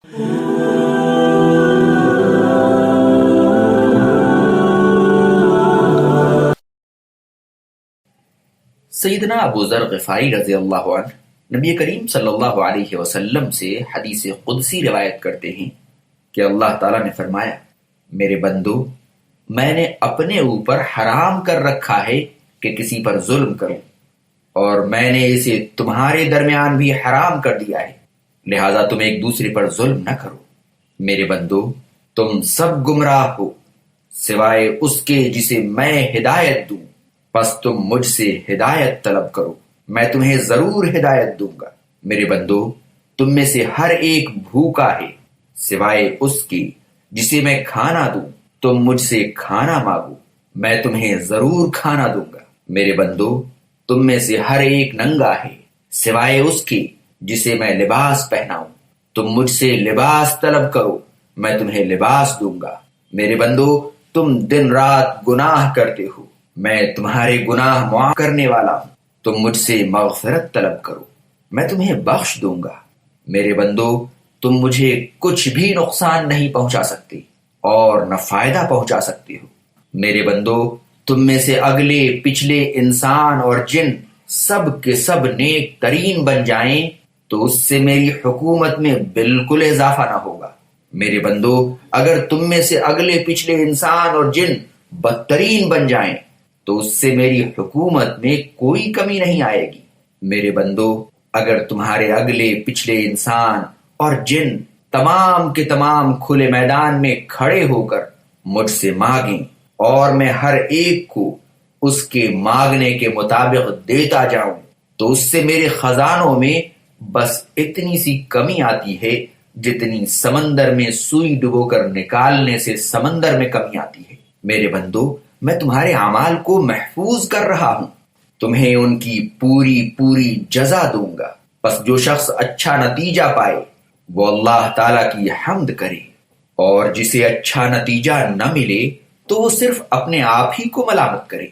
سیدنا ابو ذر غفاری رضی اللہ عنہ نبی کریم صلی اللہ علیہ وسلم سے حدیث قدسی روایت کرتے ہیں کہ اللہ تعالیٰ نے فرمایا، میرے بندو، میں نے اپنے اوپر حرام کر رکھا ہے کہ کسی پر ظلم کروں، اور میں نے اسے تمہارے درمیان بھی حرام کر دیا ہے، لہذا تم ایک دوسرے پر ظلم نہ کرو۔ میرے بندو، تم سب گمراہ ہو سوائے اس کے جسے میں ہدایت دوں، پس تم مجھ سے ہدایت طلب کرو، میں تمہیں ضرور ہدایت دوں گا۔ میرے بندو، تم میں سے ہر ایک بھوکا ہے سوائے اس کے جسے میں کھانا دوں، تم مجھ سے کھانا مانگو، میں تمہیں ضرور کھانا دوں گا۔ میرے بندو، تم میں سے ہر ایک ننگا ہے سوائے اس کے جسے میں لباس پہناؤں، تم مجھ سے لباس طلب کرو، میں تمہیں لباس دوں گا۔ میرے بندو، تم دن رات گناہ کرتے ہو، میں تمہارے گناہ معاف کرنے والا ہوں، تم مجھ سے مغفرت طلب کرو، میں تمہیں بخش دوں گا۔ میرے بندو، تم مجھے کچھ بھی نقصان نہیں پہنچا سکتے اور نہ فائدہ پہنچا سکتے ہو۔ میرے بندو، تم میں سے اگلے پچھلے انسان اور جن سب کے سب نیک ترین بن جائیں تو اس سے میری حکومت میں بالکل اضافہ نہ ہوگا۔ میرے بندو، اگر تم میں سے اگلے پچھلے انسان اور جن بدترین بن جائیں تو اس سے میری حکومت میں کوئی کمی نہیں آئے گی۔ میرے بندو، اگر تمہارے اگلے پچھلے انسان اور جن تمام کے تمام کھلے میدان میں کھڑے ہو کر مجھ سے مانگیں اور میں ہر ایک کو اس کے مانگنے کے مطابق دیتا جاؤں تو اس سے میرے خزانوں میں بس اتنی سی کمی آتی ہے جتنی سمندر میں سوئی ڈبو کر نکالنے سے سمندر میں کمی آتی ہے۔ میرے بندو، میں تمہارے اعمال کو محفوظ کر رہا ہوں، تمہیں ان کی پوری پوری جزا دوں گا۔ پس جو شخص اچھا نتیجہ پائے وہ اللہ تعالیٰ کی حمد کرے، اور جسے اچھا نتیجہ نہ ملے تو وہ صرف اپنے آپ ہی کو ملامت کرے۔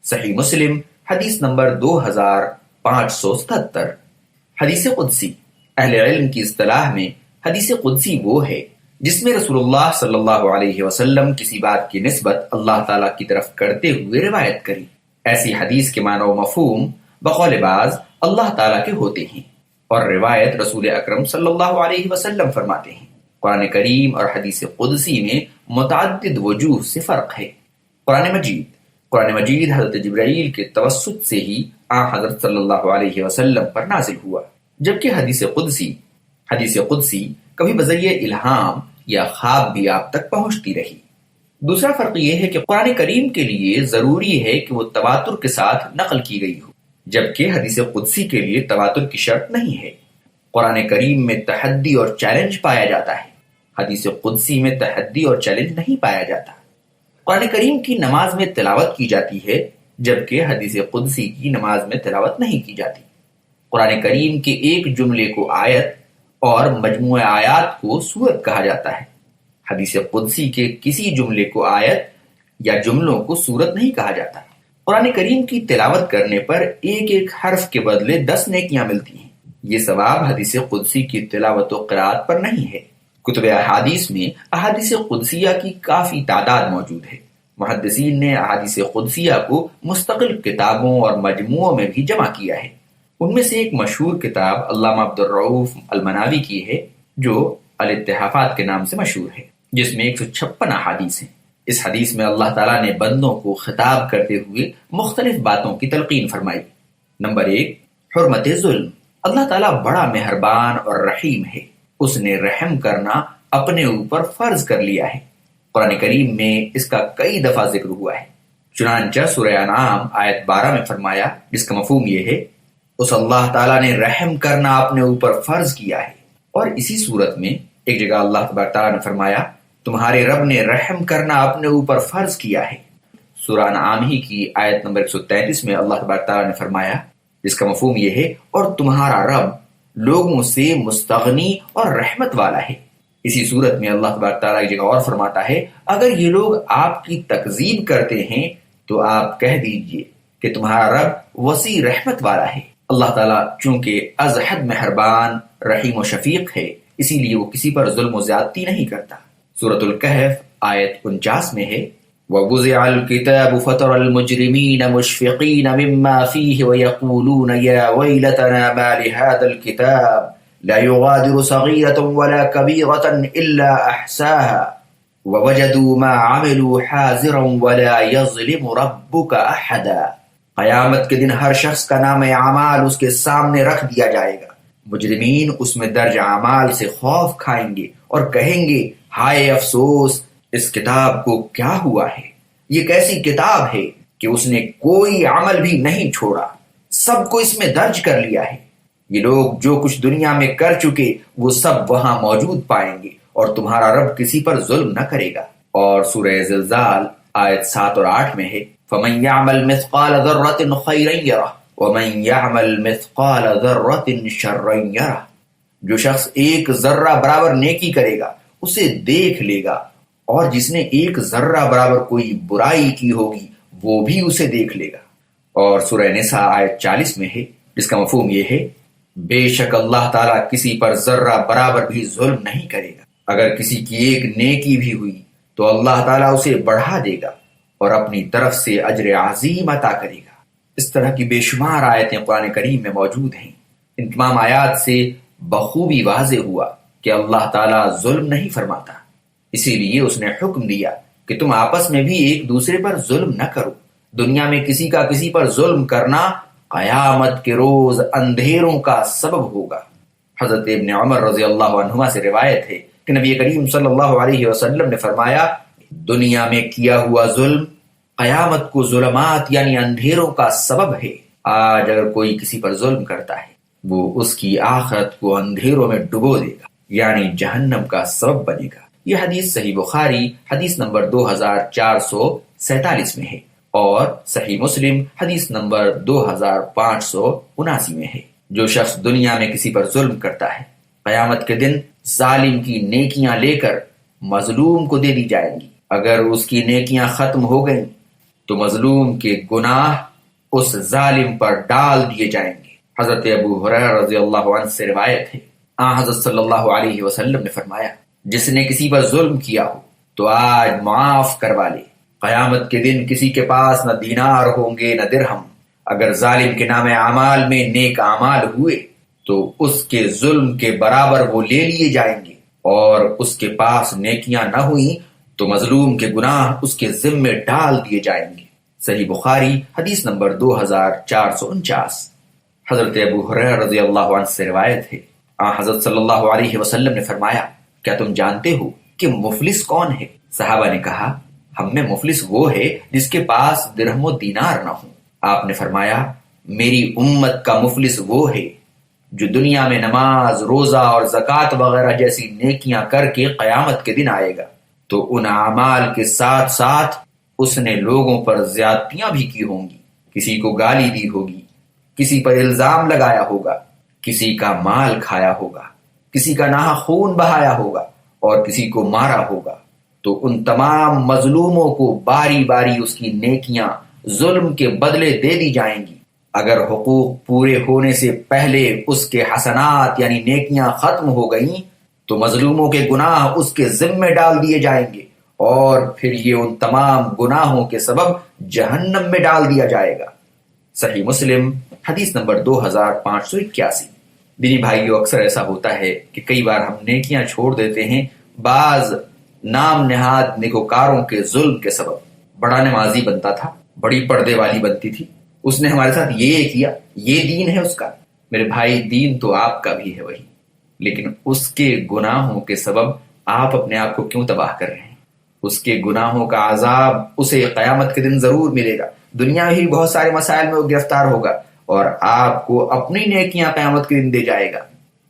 صحیح مسلم حدیث نمبر 2577۔ حدیث قدسی اہل علم کی اصطلاح میں حدیث قدسی وہ ہے جس میں رسول اللہ صلی اللہ علیہ وسلم کسی بات کی نسبت اللہ تعالیٰ کی طرف کرتے ہوئے روایت کری۔ ایسی حدیث کے معنی و مفہوم بقول بعض اللہ تعالیٰ کے ہوتے ہیں اور روایت رسول اکرم صلی اللہ علیہ وسلم فرماتے ہیں۔ قرآن کریم اور حدیث قدسی میں متعدد وجوہ سے فرق ہے۔ قرآن مجید حضرت جبرائیل کے توسط سے ہی حضرت صلی اللہ علیہ وسلم پر نازل ہوا، جبکہ حدیث قدسی کبھی بذریعہ الہام یا خواب بھی آپ تک پہنچتی رہی۔ دوسرا فرق یہ ہے کہ قرآن کریم کے لیے ضروری ہے کہ وہ تواتر کے ساتھ نقل کی گئی ہو، جبکہ حدیث قدسی کے لیے تواتر کی شرط نہیں ہے۔ قرآن کریم میں تحدی اور چیلنج پایا جاتا ہے، حدیث قدسی میں تحدی اور چیلنج نہیں پایا جاتا۔ قرآن کریم کی نماز میں تلاوت کی جاتی ہے، جبکہ حدیث قدسی کی نماز میں تلاوت نہیں کی جاتی۔ قرآن کریم کے ایک جملے کو آیت اور مجموعہ آیات کو سورت کہا جاتا ہے۔ حدیث قدسی کے کسی جملے کو آیت یا جملوں کو سورت نہیں کہا جاتا۔ قرآن کریم کی تلاوت کرنے پر ایک ایک حرف کے بدلے 10 نیکیاں ملتی ہیں۔ یہ ثواب حدیث قدسی کی تلاوت و قرات پر نہیں ہے۔ کتب احادیث میں احادیث قدسیہ کی کافی تعداد موجود ہے۔ محدثین نے احادیث قدسیہ کو مستقل کتابوں اور مجموعوں میں بھی جمع کیا ہے۔ ان میں سے ایک مشہور کتاب علامہ عبدالرؤوف المناوی کی ہے جو الاتحافات کے نام سے مشہور ہے، جس میں 156 احادیث ہیں۔ اس حدیث میں اللہ تعالیٰ نے بندوں کو خطاب کرتے ہوئے مختلف باتوں کی تلقین فرمائی۔ نمبر 1، حرمت ظلم۔ اللہ تعالیٰ بڑا مہربان اور رحیم ہے، اس نے رحم کرنا اپنے اوپر فرض کر لیا ہے۔ قرآن کریم میں اس کا کئی دفعہ ذکر ہوا ہے۔ چنانچہ سورہ انعام آیت 12 میں فرمایا، جس کا مفہوم یہ ہے اس اللہ تعالیٰ نے رحم کرنا اپنے اوپر فرض کیا ہے۔ اور اسی صورت میں ایک جگہ اللہ تبارک تعالیٰ نے فرمایا، تمہارے رب نے رحم کرنا اپنے اوپر فرض کیا ہے۔ سورہ انعام ہی کی آیت نمبر 133 میں اللہ تبارک تعالیٰ نے فرمایا، جس کا مفہوم یہ ہے، اور تمہارا رب لوگوں سے مستغنی اور رحمت والا ہے۔ اسی صورت میں اللہ تبارک تعالیٰ ایک جگہ اور فرماتا ہے، اگر یہ لوگ آپ کی تکذیب کرتے ہیں تو آپ کہہ دیجئے کہ تمہارا رب وسیع رحمت والا ہے۔ اللہ تعالیٰ چونکہ از حد مہربان، رحیم و شفیق ہے، اسی لیے وہ کسی پر ظلم و زیادتی نہیں کرتا۔ سورۃ الکہف آیت 49 میں ہے وَوُضِعَ الْكِتَابُ فَتَرَى الْمُجْرِمِينَ مُشْفِقِينَ مِمَّا فِيهِ وَيَقُولُونَ يَا وَيْلَتَنَا مَا لِهَذَا الْكِتَابِ لَا يُغَادِرُ صَغِيرَةً وَلَا كَبِيرَةً إِلَّا أَحْصَاهَا وَوَجَدُوا مَا عَمِلُوا حَاضِرًا وَلَا يَظْلِمُ رَبُّكَ أَحَدًا۔ قیامت کے دن ہر شخص کا نام اعمال اس کے سامنے رکھ دیا جائے گا۔ مجرمین اس میں درج اعمال سے خوف کھائیں گے اور کہیں گے ہائے افسوس، اس کتاب کو کیا ہوا ہے؟ یہ کیسی کتاب ہے کہ اس نے کوئی عمل بھی نہیں چھوڑا، سب کو اس میں درج کر لیا ہے۔ یہ لوگ جو کچھ دنیا میں کر چکے وہ سب وہاں موجود پائیں گے اور تمہارا رب کسی پر ظلم نہ کرے گا۔ اور سورہ زلزال آیت 7 اور 8 میں ہے فَمَنْ يَعْمَلْ مِثْقَالَ ذَرَّةٍ خَيْرًا يَرَهُ وَمَنْ يَعْمَلْ مِثْقَالَ ذَرَّةٍ شَرًّا يَرَهُ۔ جو شخص ایک ذرہ برابر نیکی کرے گا اسے دیکھ لے گا، اور جس نے ایک ذرہ برابر کوئی برائی کی ہوگی وہ بھی اسے دیکھ لے گا۔ اور سورہ نساء آیت 40 میں ہے جس کا مفہوم یہ ہے بے شک اللہ تعالیٰ کسی پر ذرہ برابر بھی ظلم نہیں کرے گا۔ اگر کسی کی ایک نیکی بھی ہوئی تو اللہ تعالیٰ اسے بڑھا دے گا اور اپنی طرف سے اجر عظیم عطا کرے گا۔ اس طرح کی بے شمار آیتیں قرآن کریم میں موجود ہیں۔ ان تمام آیات سے بخوبی واضح ہوا کہ اللہ تعالیٰ ظلم نہیں فرماتا، اسی لیے اس نے حکم دیا کہ تم آپس میں بھی ایک دوسرے پر ظلم نہ کرو۔ دنیا میں کسی کا کسی پر ظلم کرنا قیامت کے روز اندھیروں کا سبب ہوگا۔ حضرت ابن عمر رضی اللہ عنہما سے روایت ہے کہ نبی کریم صلی اللہ علیہ وسلم نے فرمایا دنیا میں کیا ہوا ظلم قیامت کو ظلمات یعنی اندھیروں کا سبب ہے۔ آج اگر کوئی کسی پر ظلم کرتا ہے وہ اس کی آخرت کو اندھیروں میں ڈبو دے گا، یعنی جہنم کا سبب بنے گا۔ یہ حدیث صحیح بخاری حدیث نمبر 2447 میں ہے اور صحیح مسلم حدیث نمبر 2579 میں ہے۔ جو شخص دنیا میں کسی پر ظلم کرتا ہے قیامت کے دن ظالم کی نیکیاں لے کر مظلوم کو دے دی جائیں گی۔ اگر اس کی نیکیاں ختم ہو گئیں تو مظلوم کے گناہ اس ظالم پر ڈال دیے جائیں گے۔ حضرت ابو ہریرہ رضی اللہ عنہ سے روایت ہے حضرت صلی اللہ علیہ وسلم نے فرمایا جس نے کسی پر ظلم کیا ہو تو آج معاف کروا لے، قیامت کے دن کسی کے پاس نہ دینار ہوں گے نہ درہم۔ اگر ظالم کے نام اعمال میں نیک اعمال ہوئے تو اس کے ظلم کے برابر وہ لے لیے جائیں گے، اور اس کے پاس نیکیاں نہ ہوئیں تو مظلوم کے گناہ اس کے ذمے ڈال دیے جائیں گے۔ صحیح بخاری حدیث نمبر 2449۔ حضرت ابو ہریرہ رضی اللہ عنہ سے روایت ہے حضرت صلی اللہ علیہ وسلم نے فرمایا کیا تم جانتے ہو کہ مفلس کون ہے؟ صحابہ نے کہا ہم میں مفلس وہ ہے جس کے پاس درہم و دینار نہ ہو۔ آپ نے فرمایا میری امت کا مفلس وہ ہے جو دنیا میں نماز، روزہ اور زکوٰۃ وغیرہ جیسی نیکیاں کر کے قیامت کے دن آئے گا تو ان اعمال کے ساتھ ساتھ اس نے لوگوں پر زیادتیاں بھی کی ہوں گی، کسی کو گالی دی ہوگی، کسی پر الزام لگایا ہوگا، کسی کا مال کھایا ہوگا، کسی کا ناحق خون بہایا ہوگا اور کسی کو مارا ہوگا، تو ان تمام مظلوموں کو باری باری اس کی نیکیاں ظلم کے بدلے دے دی جائیں گی۔ اگر حقوق پورے ہونے سے پہلے اس کے حسنات یعنی نیکیاں ختم ہو گئیں تو مظلوموں کے گناہ اس کے ذمے ڈال دیے جائیں گے، اور پھر یہ ان تمام گناہوں کے سبب جہنم میں ڈال دیا جائے گا۔ صحیح مسلم حدیث نمبر 2581۔ دینی بھائیو، اکثر ایسا ہوتا ہے کہ کئی بار ہم نیکیاں چھوڑ دیتے ہیں بعض نام نہاد نیکوکاروں کے ظلم کے سبب۔ بڑا نمازی بنتا تھا، بڑی پردے والی بنتی تھی، اس نے ہمارے ساتھ یہ کیا، یہ دین ہے اس کا۔ میرے بھائی دین تو آپ کا بھی ہے وہی، لیکن اس کے گناہوں کے سبب آپ اپنے آپ کو کیوں تباہ کر رہے ہیں؟ اس کے گناہوں کا عذاب اسے قیامت کے دن ضرور ملے گا۔ دنیا ہی بہت سارے مسائل میں وہ گرفتار ہوگا اور آپ کو اپنی نیکیاں قیامت کے دن دے جائے گا۔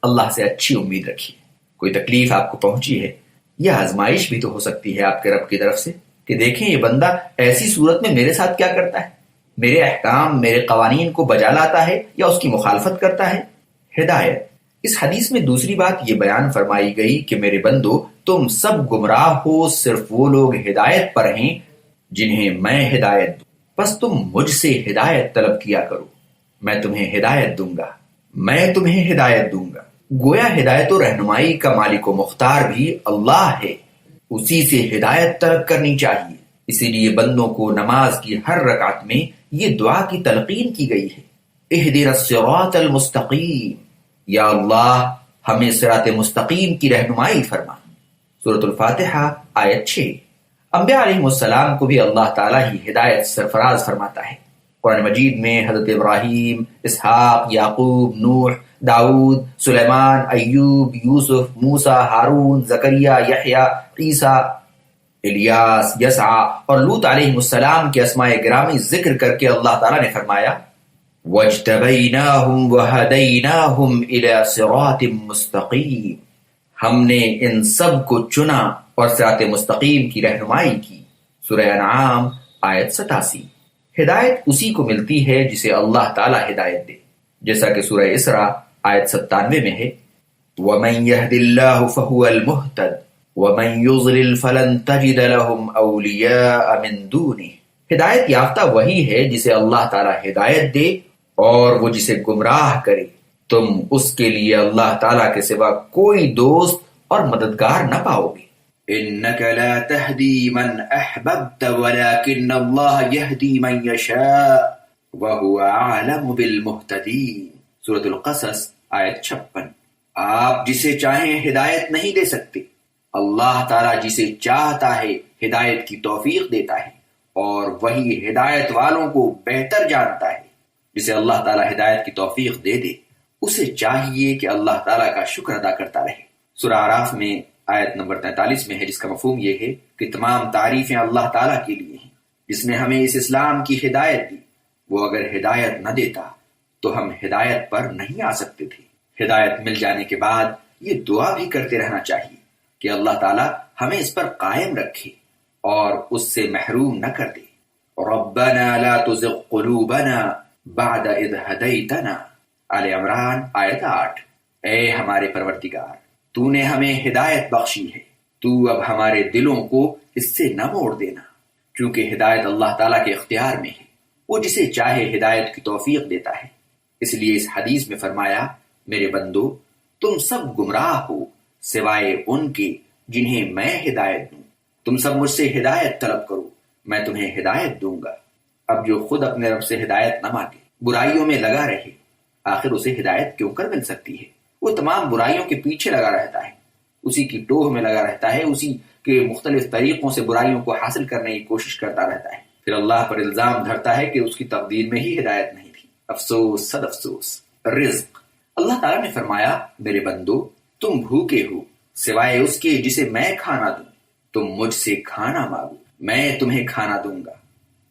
اللہ سے اچھی امید رکھیے۔ کوئی تکلیف آپ کو پہنچی ہے، یہ آزمائش بھی تو ہو سکتی ہے آپ کے رب کی طرف سے کہ دیکھیں یہ بندہ ایسی صورت میں میرے ساتھ کیا کرتا ہے، میرے احکام، میرے قوانین کو بجا لاتا ہے یا اس کی مخالفت کرتا ہے۔ ہدایت۔ اس حدیث میں دوسری بات یہ بیان فرمائی گئی کہ میرے بندو تم سب گمراہ ہو، صرف وہ لوگ ہدایت پر ہیں جنہیں میں ہدایت دوں، بس تم مجھ سے ہدایت طلب کیا کرو، میں تمہیں ہدایت دوں گا، میں تمہیں ہدایت دوں گا۔ گویا ہدایت و رہنمائی کا مالک و مختار بھی اللہ ہے، اسی سے ہدایت طلب کرنی چاہیے۔ اسی لیے بندوں کو نماز کی ہر رکعت میں یہ دعا کی تلقین کی گئی ہے، اہدنا الصراط المستقیم، یا اللہ ہمیں صراط مستقیم کی رہنمائی فرما۔ سورۃ الفاتحہ آیت 6۔ انبیاء علیہ السلام کو بھی اللہ تعالیٰ ہی ہدایت سرفراز فرماتا ہے۔ قرآن مجید میں حضرت ابراہیم، اسحاق، یعقوب، نوح، داؤد، سلیمان، ایوب، یوسف، موسیٰ، ہارون، زکریا، یحییٰ، عیسیٰ، الیاس، یسع اور لوط علیہ السلام کے اسماء گرامی ذکر کر کے اللہ تعالیٰ نے فرمایا وَاجْتَبَيْنَاهُمْ وَهَدَيْنَاهُمْ إِلَى صِرَاطٍ مُسْتَقِيمٍ، ہم نے ان سب کو چنا اور صراط مستقیم کی رہنمائی کی۔ سورہ انعام آیت 87۔ ہدایت اسی کو ملتی ہے جسے اللہ تعالیٰ ہدایت دے، جیسا کہ سورہ اسراء آیت 97 میں ہے وَمَن يَهْدِ اللَّهُ فَهُوَ الْمُهْتَدِ وَمَن يُضْلِلْ فَلَن تَجِدَ لَهُمْ أَوْلِيَاءَ مِن دُونِهِ۔ ہدایت یافتہ وہی ہے جسے اللہ تعالیٰ ہدایت دے، اور وہ جسے گمراہ کرے تم اس کے لیے اللہ تعالیٰ کے سوا کوئی دوست اور مددگار نہ پاؤ گے۔ إِنَّكَ لَا تَهْدِي مَنْ أَحْبَبْتَ وَلَكِنَّ اللَّهَ يَهْدِي مَنْ يَشَاءُ وَهُوَ أَعْلَمُ بِالْمُهْتَدِينَ۔ سورۃ القصص آیت 56۔ آپ جسے چاہیں ہدایت نہیں دے سکتے، اللہ تعالیٰ جسے چاہتا ہے ہدایت کی توفیق دیتا ہے، اور وہی ہدایت والوں کو بہتر جانتا ہے۔ جسے اللہ تعالیٰ ہدایت کی توفیق دے دے، اسے چاہیے کہ اللہ تعالیٰ کا شکر ادا کرتا رہے۔ سورہ اعراف میں آیت نمبر 43 میں ہے، جس کا مفہوم یہ ہے کہ تمام تعریفیں اللہ تعالیٰ کے لیے ہیں جس نے ہمیں اس اسلام کی ہدایت دی۔ وہ اگر ہدایت نہ دیتا تو ہم ہدایت پر نہیں آ سکتے تھے۔ ہدایت مل جانے کے بعد یہ دعا بھی کرتے رہنا چاہیے کہ اللہ تعالیٰ ہمیں اس پر قائم رکھے اور اس سے محروم نہ کر دے۔ ربنا لا تزغ قلوبنا بعد اذ ہدیتنا، آل عمران آیت 8۔ اے ہمارے پروردگار، تو نے ہمیں ہدایت بخشی ہے، تو اب ہمارے دلوں کو اس سے نہ موڑ دینا، چونکہ ہدایت اللہ تعالیٰ کے اختیار میں ہے، وہ جسے چاہے ہدایت کی توفیق دیتا ہے۔ اس لیے اس حدیث میں فرمایا میرے بندو، تم سب گمراہ ہو سوائے ان کے جنہیں میں ہدایت دوں۔ تم سب مجھ سے ہدایت طلب کرو، میں تمہیں ہدایت دوں گا۔ اب جو خود اپنے رب سے ہدایت نہ مانگے، برائیوں میں لگا رہے، آخر اسے ہدایت کیوں کر مل سکتی ہے؟ وہ تمام برائیوں کے پیچھے لگا رہتا ہے، اسی کی ٹوہ میں لگا رہتا ہے، اسی کے مختلف طریقوں سے برائیوں کو حاصل کرنے کی کوشش کرتا رہتا ہے، پھر اللہ پر الزام دھرتا ہے کہ اس کی تقدیر میں ہی ہدایت نہیں تھی۔ افسوس صد افسوس۔ رزق، اللہ تعالیٰ نے فرمایا میرے بندو، تم بھوکے ہو سوائے اس کے جسے میں کھانا دوں، تم مجھ سے کھانا مانگو، میں تمہیں کھانا دوں گا۔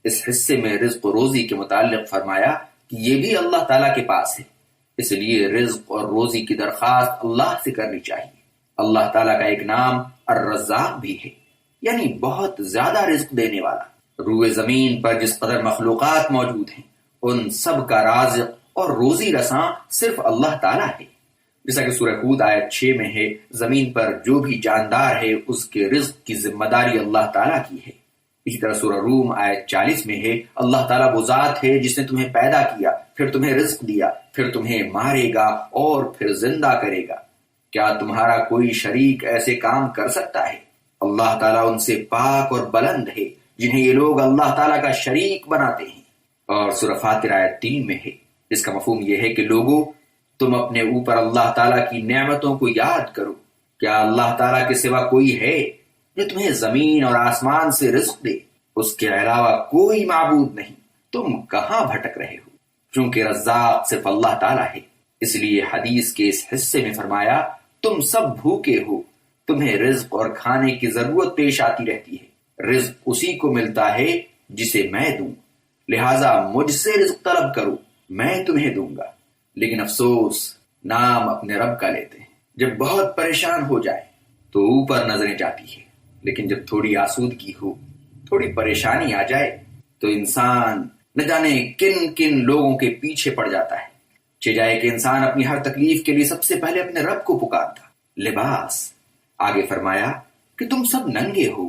اس حصے میں رزق و روزی کے متعلق فرمایا کہ یہ بھی اللہ تعالیٰ کے پاس ہے، اس لیے رزق اور روزی کی درخواست اللہ سے کرنی چاہیے۔ اللہ تعالیٰ کا ایک نام الرزاق بھی ہے، یعنی بہت زیادہ رزق دینے والا۔ روئے زمین پر جس قدر مخلوقات موجود ہیں، ان سب کا رازق اور روزی رساں صرف اللہ تعالیٰ ہے۔ جیسا کہ سورہ ہود آیت 6 میں ہے، زمین پر جو بھی جاندار ہے اس کے رزق کی ذمہ داری اللہ تعالیٰ کی ہے۔ اسی طرح سورہ روم آیت 40 میں ہے، اللہ تعالیٰ وہ ذات ہے جس نے تمہیں پیدا کیا، پھر تمہیں رزق دیا، پھر تمہیں مارے گا اور پھر زندہ کرے گا۔ کیا تمہارا کوئی شریک ایسے کام کر سکتا ہے؟ اللہ تعالیٰ ان سے پاک اور بلند ہے جنہیں یہ لوگ اللہ تعالیٰ کا شریک بناتے ہیں۔ اور سورہ فاطر آیت 3 میں ہے، اس کا مفہوم یہ ہے کہ لوگوں، تم اپنے اوپر اللہ تعالیٰ کی نعمتوں کو یاد کرو۔ کیا اللہ تعالیٰ کے سوا کوئی ہے جو تمہیں زمین اور آسمان سے رزق دے؟ اس کے علاوہ کوئی معبود نہیں، تم کہاں بھٹک رہے ہو؟ چونکہ رزاق صرف اللہ تعالیٰ ہے، اس لیے حدیث کے اس حصے میں فرمایا تم سب بھوکے ہو، تمہیں رزق اور کھانے کی ضرورت پیش آتی رہتی ہے، رزق اسی کو ملتا ہے جسے میں دوں، لہٰذا مجھ سے رزق طلب کرو، میں تمہیں دوں گا۔ لیکن افسوس، نام اپنے رب کا لیتے ہیں، جب بہت پریشان ہو جائے تو اوپر نظریں جاتی ہے، لیکن جب تھوڑی آسودگی ہو، تھوڑی پریشانی آ جائے تو انسان نہ جانے کن کن لوگوں کے پیچھے پڑ جاتا ہے۔ چہ جائے کہ انسان اپنی ہر تکلیف کے لیے سب سے پہلے اپنے رب کو پکارتا۔ لباس، آگے فرمایا کہ تم سب ننگے ہو،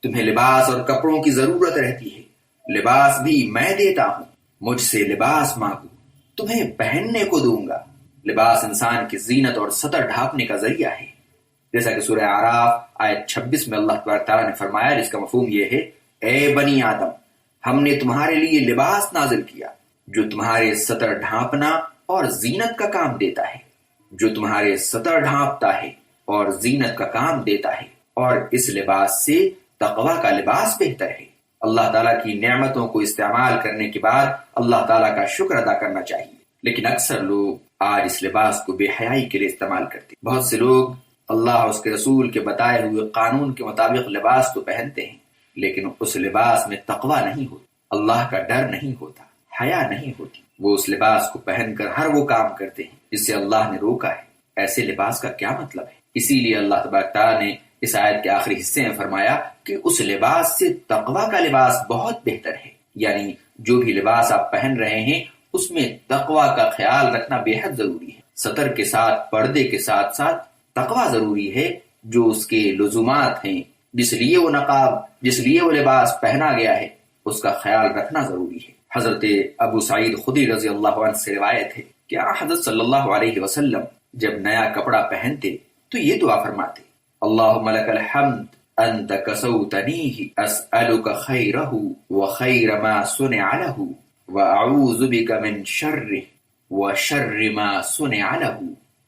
تمہیں لباس اور کپڑوں کی ضرورت رہتی ہے، لباس بھی میں دیتا ہوں، مجھ سے لباس مانگو، تمہیں پہننے کو دوں گا۔ لباس انسان کی زینت اور سطر ڈھانپنے کا ذریعہ ہے، جیسا کہ سورہ اعراف آیت 26 میں اللہ تبارک تعالیٰ نے فرمایا، جس کا مفہوم یہ ہے، اے بنی آدم، ہم نے تمہارے لیے لباس نازل کیا جو تمہارے سطر ڈھانپنا اور زینت کا کام دیتا ہے، جو تمہارے سطر ڈھانپتا ہے اور زینت کا کام دیتا ہے، اور اس لباس سے تقوی کا لباس بہتر ہے۔ اللہ تعالیٰ کی نعمتوں کو استعمال کرنے کے بعد اللہ تعالیٰ کا شکر ادا کرنا چاہیے، لیکن اکثر لوگ آج اس لباس کو بے حیائی کے لیے استعمال کرتے ہیں۔ بہت سے لوگ اللہ اور اس کے رسول کے بتائے ہوئے قانون کے مطابق لباس تو پہنتے ہیں، لیکن اس لباس میں تقوی نہیں ہوتی، اللہ کا ڈر نہیں ہوتا، حیا نہیں ہوتی۔ وہ اس لباس کو پہن کر ہر وہ کام کرتے ہیں جس سے اللہ نے روکا ہے۔ ایسے لباس کا کیا مطلب ہے؟ اسی لیے اللہ تبارک تعالیٰ نے اس آیت کے آخری حصے میں فرمایا کہ اس لباس سے تقوی کا لباس بہت بہتر ہے، یعنی جو بھی لباس آپ پہن رہے ہیں اس میں تقوی کا خیال رکھنا بے حد ضروری ہے۔ سطر کے ساتھ، پردے کے ساتھ ساتھ تقوی ضروری ہے، جو اس کے لزومات ہیں، جس لیے وہ نقاب، جس لیے وہ لباس پہنا گیا ہے، اس کا خیال رکھنا ضروری ہے۔ حضرت ابو سعید خدری رضی اللہ عنہ سے روایت ہے کہ حضرت صلی اللہ علیہ وسلم جب نیا کپڑا پہنتے تو یہ دعا فرماتے، اللہم لک الحمد انت کسوتنیہ اسألک خیرہ وخیر ما صنع لہ واعوذ بک من شرہ وشر ما صنع لہ۔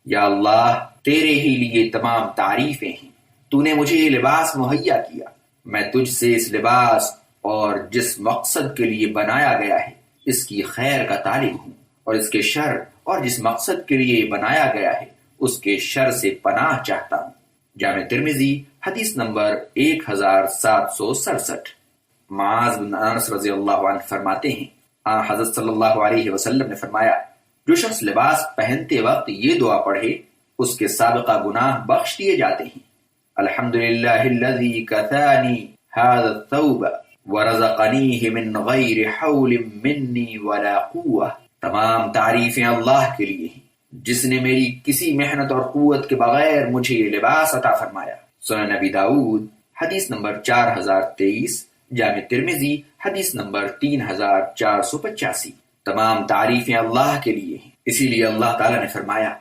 یا اللہ، تیرے ہی لیے تمام تعریفیں ہیں، تو نے مجھے یہ لباس مہیا کیا، میں تجھ سے اس لباس اور جس مقصد کے لیے بنایا گیا ہے اس کی خیر کا طالب ہوں، اور اس کے شر اور جس مقصد کے لیے بنایا گیا ہے اس کے شر سے پناہ چاہتا ہوں۔ جامع ترمذی حدیث نمبر 1767۔ معاذ بن انس رضی اللہ عنہ فرماتے ہیں، حضرت صلی اللہ علیہ وسلم نے فرمایا، جو شخص لباس پہنتے وقت یہ دعا پڑھے اس کے سابقہ گناہ بخش دیے جاتے ہیں۔ الحمدللہ الذی کسانی هذا الثوب ورزقنیہ من غیر حول منی ولا قوہ۔ تمام تعریفیں اللہ کے لیے ہیں جس نے میری کسی محنت اور قوت کے بغیر مجھے یہ لباس عطا فرمایا۔ سنن نبی داؤد حدیث نمبر 4023، جامع ترمذی حدیث نمبر 3485۔ تمام تعریفیں اللہ کے لیے ہیں، اسی لیے اللہ تعالیٰ نے فرمایا،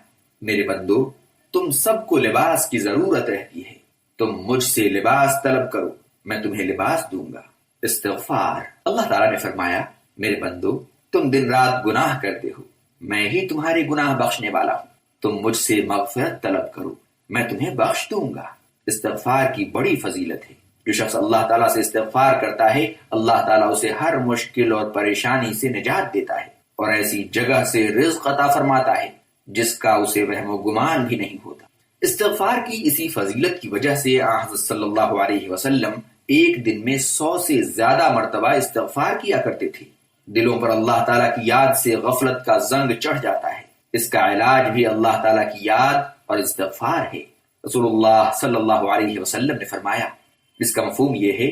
میرے بندو، تم سب کو لباس کی ضرورت رہتی ہے، تم مجھ سے لباس طلب کرو، میں تمہیں لباس دوں گا۔ استغفار۔ اللہ تعالیٰ نے فرمایا، میرے بندو، تم دن رات گناہ کرتے ہو، میں ہی تمہارے گناہ بخشنے والا ہوں، تم مجھ سے مغفرت طلب کرو، میں تمہیں بخش دوں گا۔ استغفار کی بڑی فضیلت ہے۔ جو شخص اللہ تعالیٰ سے استغفار کرتا ہے، اللہ تعالیٰ اسے ہر مشکل اور پریشانی سے نجات دیتا ہے اور ایسی جگہ سے رزق عطا فرماتا ہے جس کا اسے وہم و گمان بھی نہیں ہوتا۔ استغفار کی اسی فضیلت کی وجہ سے حضرت صلی اللہ علیہ وسلم ایک دن میں 100 سے زیادہ مرتبہ استغفار کیا کرتے تھے۔ دلوں پر اللہ تعالیٰ کی یاد سے غفلت کا زنگ چڑھ جاتا ہے، اس کا علاج بھی اللہ تعالیٰ کی یاد اور استغفار ہے۔ رسول اللہ صلی اللہ علیہ وسلم نے فرمایا، جس کا مفہوم یہ ہے،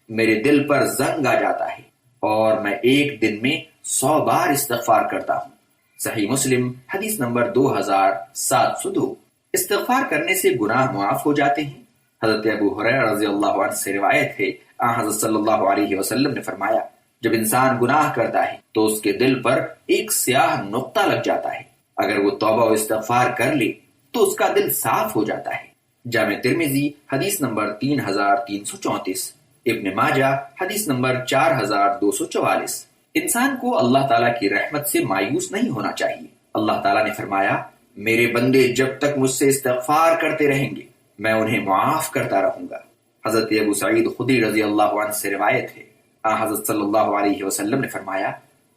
میرے دل پر زنگ آ جاتا ہے اور میں ایک دن میں 100 بار استغفار کرتا ہوں۔ صحیح مسلم حدیث نمبر 2702۔ استغفار کرنے سے گناہ معاف ہو جاتے ہیں۔ حضرت ابو ہریرہ رضی اللہ عنہ سے روایت ہے، حضرت صلی اللہ علیہ وسلم نے فرمایا، جب انسان گناہ کرتا ہے تو اس کے دل پر ایک سیاہ نقطہ لگ جاتا ہے، اگر وہ توبہ و استغفار کر لے تو اس کا دل صاف ہو جاتا ہے۔ جامع ترمذی حدیث نمبر 3334، ابن ماجہ حدیث نمبر 4244۔ انسان کو اللہ تعالیٰ کی رحمت سے مایوس نہیں ہونا چاہیے۔ اللہ تعالیٰ نے فرمایا، میرے بندے جب تک مجھ سے استغفار کرتے رہیں گے میں انہیں معاف کرتا رہوں گا۔ حضرت ابو سعید خدری رضی اللہ عنہ سے روایت ہے، حضرت صلی اللہ علیہ وسلم نے فرمایا،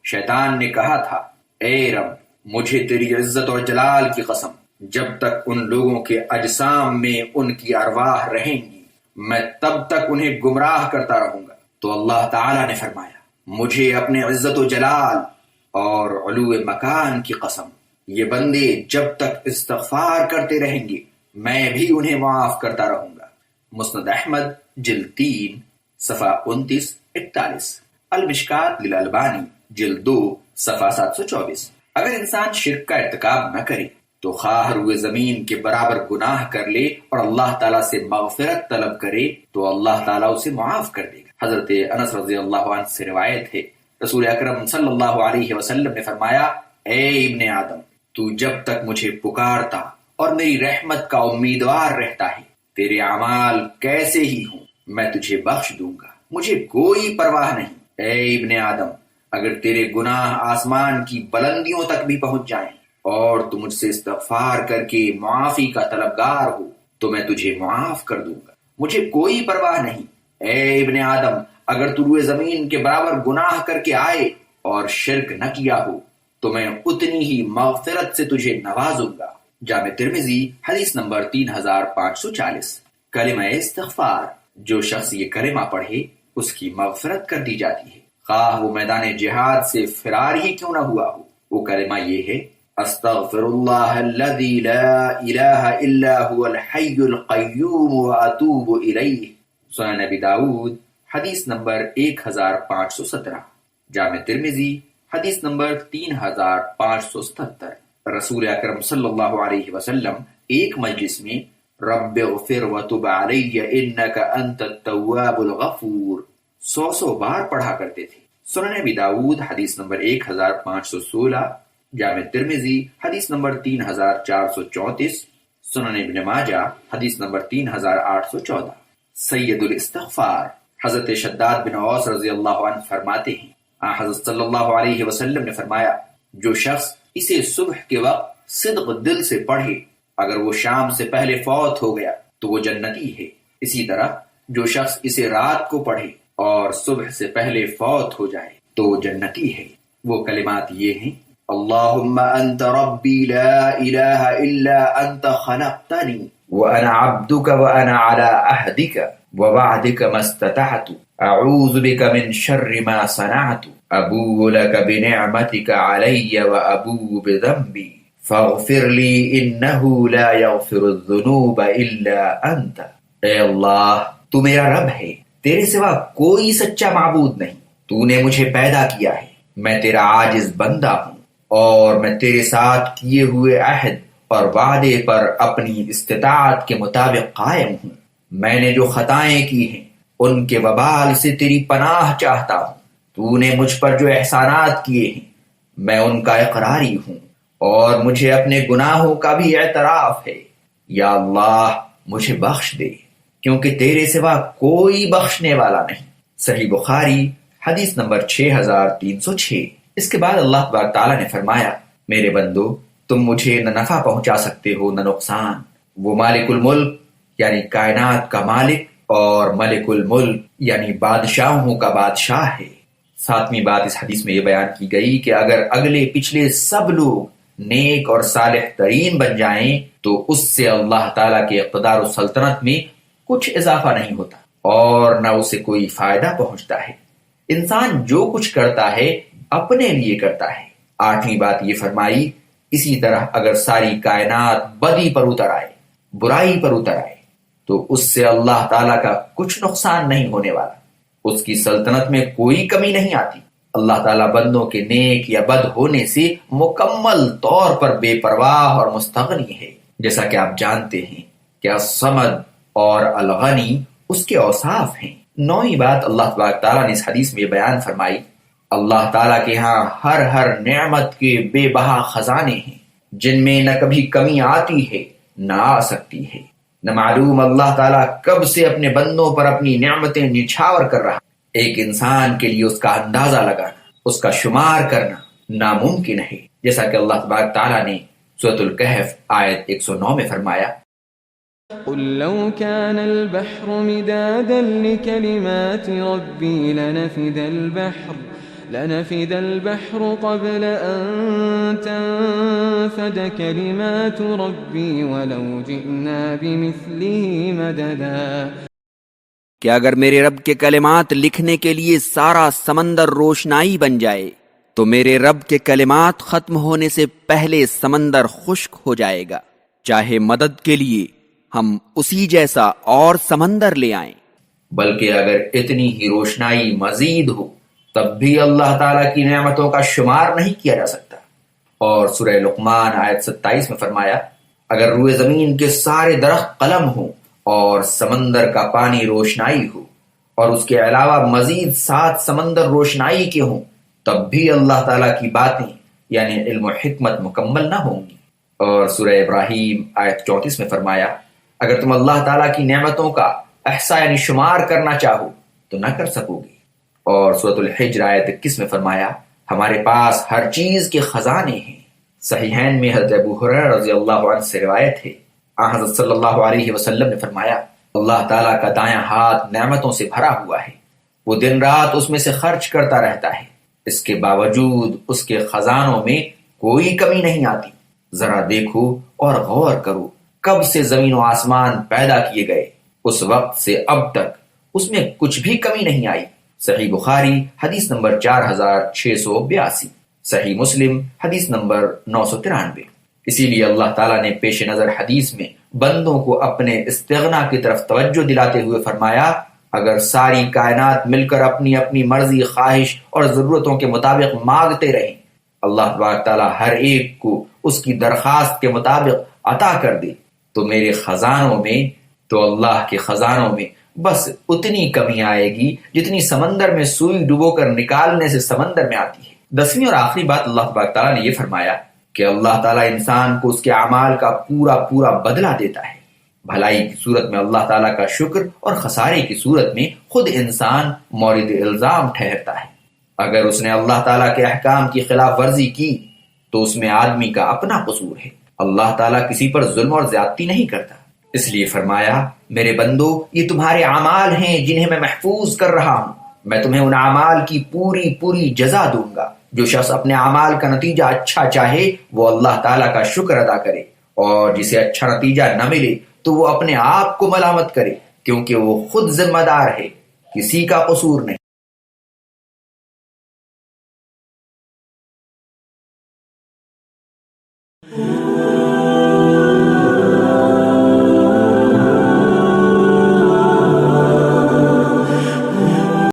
شیطان نے کہا تھا، اے رب، مجھے تیری عزت اور جلال کی قسم، جب تک ان لوگوں کے اجسام میں ان کی ارواح رہیں گی میں تب تک انہیں گمراہ کرتا رہوں گا۔ تو اللہ تعالیٰ نے فرمایا، مجھے اپنے عزت و جلال اور علو مکان کی قسم، یہ بندے جب تک استغفار کرتے رہیں گے میں بھی انہیں معاف کرتا رہوں گا۔ مسند احمد جلد 3 صفحہ 29-41، المشکات للالبانی جلد 2 صفحہ 724۔ اگر انسان شرک کا ارتکاب نہ کرے تو خواہ روئے زمین کے برابر گناہ کر لے اور اللہ تعالیٰ سے مغفرت طلب کرے تو اللہ تعالیٰ اسے معاف کر دے گا۔ حضرت انس رضی اللہ عنہ سے روایت ہے، رسول اکرم صلی اللہ علیہ وسلم نے فرمایا، اے ابن آدم، تو جب تک مجھے پکارتا اور میری رحمت کا امیدوار رہتا ہے، تیرے اعمال کیسے ہی ہوں میں تجھے بخش دوں گا، مجھے کوئی پرواہ نہیں۔ اے ابن آدم، اگر تیرے گناہ آسمان کی بلندیوں تک بھی پہنچ جائیں اور تو مجھ سے استغفار کر کے معافی کا طلبگار ہو تو میں تجھے معاف کر دوں گا، مجھے کوئی پرواہ نہیں۔ اے ابن آدم، اگر تو روئے زمین کے برابر گناہ کر کے آئے اور شرک نہ کیا ہو تو میں اتنی ہی مغفرت سے تجھے نوازوں گا۔ جامع ترمذی حدیث نمبر 3540۔ کلمہ استغفار، جو شخص یہ کلمہ پڑھے اس کی مغفرت کر دی جاتی ہے، خواہ وہ میدان جہاد سے فرار ہی کیوں نہ ہوا ہو۔ وہ کلمہ یہ ہے: استغفر اللہ الذی لا الہ الا هو الحی القیوم واتوب الیہ۔ سنن نبی داؤد حدیث نمبر 1517۔ جامع ترمذی حدیث نمبر 3577۔ رسول اکرم صلی اللہ علیہ وسلم ایک مجلس میں رب اغفر وتب علی انک انت التواب الغفور 100 بار پڑھا کرتے تھے۔ سنن نبی داؤد حدیث نمبر 1516۔ جامع ترمذی حدیث نمبر 3434۔ سنن ابن ماجہ حدیث نمبر 3814۔ سید الاستغفار حضرت شداد بن اوس رضی اللہ عنہ فرماتے ہیں، حضرت صلی اللہ علیہ وسلم نے فرمایا، جو شخص اسے صبح کے وقت صدق دل سے پڑھے، اگر وہ شام سے پہلے فوت ہو گیا تو وہ جنتی ہے۔ اسی طرح جو شخص اسے رات کو پڑھے اور صبح سے پہلے فوت ہو جائے تو وہ جنتی ہے۔ وہ کلمات یہ ہیں: اللہم انت ربی لا الہ الا انت خلقتنی وانا عبدک وانا علی عہدک ووعدک ما استطعت اعوذ بک من شر ما صنعت ابوء لک بنعمتک علی وابوء بذنبی فاغفر لی انہ لا یغفر الذنوب الا انت۔ اے اللہ، تو میرا رب ہے، تیرے سوا کوئی سچا معبود نہیں، تو نے مجھے پیدا کیا ہے، میں تیرا عاجز بندہ ہوں اور میں تیرے ساتھ کیے ہوئے عہد اور وعدے پر اپنی استطاعت کے مطابق قائم ہوں۔ میں نے جو خطائیں کی ہیں ان کے وبال سے تیری پناہ چاہتا ہوں۔ تو نے مجھ پر جو احسانات کیے ہیں میں ان کا اقراری ہوں اور مجھے اپنے گناہوں کا بھی اعتراف ہے۔ یا اللہ، مجھے بخش دے کیونکہ تیرے سوا کوئی بخشنے والا نہیں۔ صحیح بخاری حدیث نمبر 6306۔ اس کے بعد اللہ تبارک تعالیٰ نے فرمایا، میرے بندو، تم مجھے نہ نفع پہنچا سکتے ہو نہ نقصان۔ وہ مالک الملک یعنی کائنات کا مالک اور ملک الملک یعنی بادشاہوں کا بادشاہ ہے۔ 7ویں بات اس حدیث میں یہ بیان کی گئی کہ اگر اگلے پچھلے سب لوگ نیک اور صالح ترین بن جائیں تو اس سے اللہ تعالیٰ کے اقتدار و سلطنت میں کچھ اضافہ نہیں ہوتا اور نہ اسے کوئی فائدہ پہنچتا ہے۔ انسان جو کچھ کرتا ہے اپنے لیے کرتا ہے۔ 8ویں بات یہ فرمائی، اسی طرح اگر ساری کائنات بدی پر اتر آئے، برائی پر اتر آئے تو اس سے اللہ تعالیٰ کا کچھ نقصان نہیں ہونے والا، اس کی سلطنت میں کوئی کمی نہیں آتی۔ اللہ تعالیٰ بندوں کے نیک یا بد ہونے سے مکمل طور پر بے پرواہ اور مستغنی ہے، جیسا کہ آپ جانتے ہیں کہ الصمد اور الغنی اس کے اوصاف ہیں۔ 9ویں بات اللہ تبارک تعالیٰ نے اس حدیث میں بیان فرمائی، اللہ تعالیٰ کے ہاں ہر نعمت کے بے بہا خزانے ہیں جن میں نہ کبھی کمی آتی ہے نہ آ سکتی ہے، نہ معلوم اللہ تعالیٰ کب سے اپنے بندوں پر اپنی نعمتیں نچھاور کر رہا۔ ایک انسان کے لیے اس کا اندازہ لگانا، اس کا شمار کرنا ناممکن ہے، جیسا کہ اللہ تبارک تعالیٰ نے سورۃ الکہف آیت 109 میں فرمایا، قل لو كان البحر مدادا لكلمات ربي لنفد البحر قبل أن تنفد كلمات ربي ولو جئنا بمثله مددا۔ کہ اگر میرے رب کے کلمات لکھنے کے لیے سارا سمندر روشنائی بن جائے تو میرے رب کے کلمات ختم ہونے سے پہلے سمندر خشک ہو جائے گا، چاہے مدد کے لیے ہم اسی جیسا اور سمندر لے آئیں۔ بلکہ اگر اتنی ہی روشنائی مزید ہو تب بھی اللہ تعالیٰ کی نعمتوں کا شمار نہیں کیا جا سکتا۔ اور سورہ لقمان آیت 27 میں فرمایا، اگر روئے زمین کے سارے درخت قلم ہوں اور سمندر کا پانی روشنائی ہو اور اس کے علاوہ مزید 7 سمندر روشنائی کے ہوں تب بھی اللہ تعالیٰ کی باتیں یعنی علم و حکمت مکمل نہ ہوں گی۔ اور سورہ ابراہیم آیت 34 میں فرمایا اگر تم اللہ تعالیٰ کی نعمتوں کا احصاء یعنی شمار کرنا چاہو تو نہ کر سکو گے۔ اور سورۃ الحجر آیت 21 میں فرمایا ہمارے پاس ہر چیز کے خزانے ہیں۔ صحیحین میں حضرت ابو ہریرہ رضی اللہ عنہ سے روایت ہے حضرت صلی اللہ علیہ وسلم نے فرمایا اللہ تعالیٰ کا دایاں ہاتھ نعمتوں سے بھرا ہوا ہے، وہ دن رات اس میں سے خرچ کرتا رہتا ہے، اس کے باوجود اس کے خزانوں میں کوئی کمی نہیں آتی۔ ذرا دیکھو اور غور کرو کب سے زمین و آسمان پیدا کیے گئے اس وقت سے اب تک اس میں کچھ بھی کمی نہیں آئی۔ صحیح بخاری حدیث نمبر 4682، صحیح مسلم حدیث نمبر 993۔ اسی لیے اللہ تعالیٰ نے پیش نظر حدیث میں بندوں کو اپنے استغنا کی طرف توجہ دلاتے ہوئے فرمایا اگر ساری کائنات مل کر اپنی اپنی مرضی، خواہش اور ضرورتوں کے مطابق مانگتے رہیں، اللہ تبارک تعالیٰ ہر ایک کو اس کی درخواست کے مطابق عطا کر دے، تو میرے خزانوں میں، تو اللہ کے خزانوں میں بس اتنی کمی آئے گی جتنی سمندر میں سوئی ڈبو کر نکالنے سے سمندر میں آتی ہے۔ 10ویں اور آخری بات اللہ تبارک تعالیٰ نے یہ فرمایا کہ اللہ تعالیٰ انسان کو اس کے اعمال کا پورا پورا بدلہ دیتا ہے۔ بھلائی کی صورت میں اللہ تعالیٰ کا شکر اور خسارے کی صورت میں خود انسان مورد الزام ٹھہرتا ہے۔ اگر اس نے اللہ تعالیٰ کے احکام کی خلاف ورزی کی تو اس میں آدمی کا اپنا قصور ہے۔ اللہ تعالیٰ کسی پر ظلم اور زیادتی نہیں کرتا، اس لیے فرمایا میرے بندو یہ تمہارے اعمال ہیں جنہیں میں محفوظ کر رہا ہوں، میں تمہیں ان اعمال کی پوری پوری جزا دوں گا۔ جو شخص اپنے اعمال کا نتیجہ اچھا چاہے وہ اللہ تعالیٰ کا شکر ادا کرے، اور جسے اچھا نتیجہ نہ ملے تو وہ اپنے آپ کو ملامت کرے، کیونکہ وہ خود ذمہ دار ہے، کسی کا قصور نہیں۔